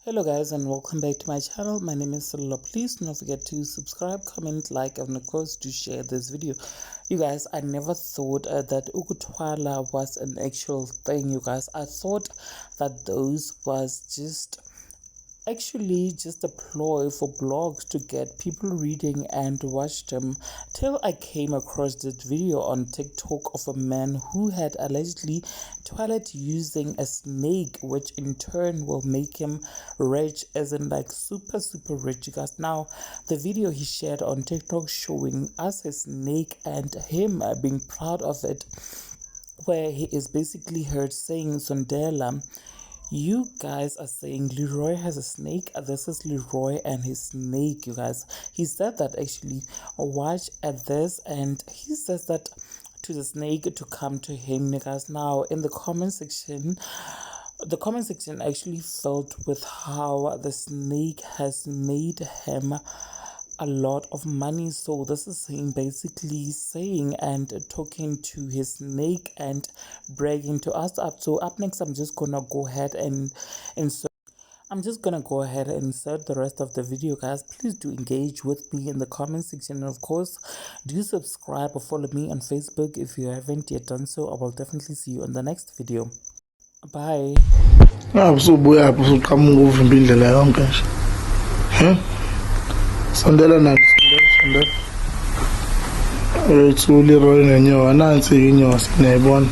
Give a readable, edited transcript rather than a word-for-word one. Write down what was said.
Hello guys and welcome back to my channel. My name is Solo. Please do not forget to subscribe, comment, like, and of course to share this video. You guys, I never thought that ukutwala was an actual thing. You guys, I thought that those was actually just a ploy for blogs to get people reading and watch them, till I came across this video on TikTok of a man who had allegedly toilet using a snake, which in turn will make him rich, as in like super rich. You guys, now the video he shared on TikTok showing us his snake and him being proud of it, where he is basically heard saying, Sondela, you guys are saying Leroy has a snake. This is Leroy and his snake, you guys. He said that actually. Watch at this, and he says that to the snake to come to him, you guys. Now, in the comment section actually filled with how the snake has made him a lot of money. So this is him basically saying and talking to his snake and bragging to us up. So up next, I'm just gonna go ahead and insert the rest of the video, guys. Please do engage with me in the comment section, and of course do subscribe or follow me on Facebook if you haven't yet done so. I will definitely see you in the next video. Bye. Sondela nani sondela Leroy nenyoka nansi inyoka sinayibona.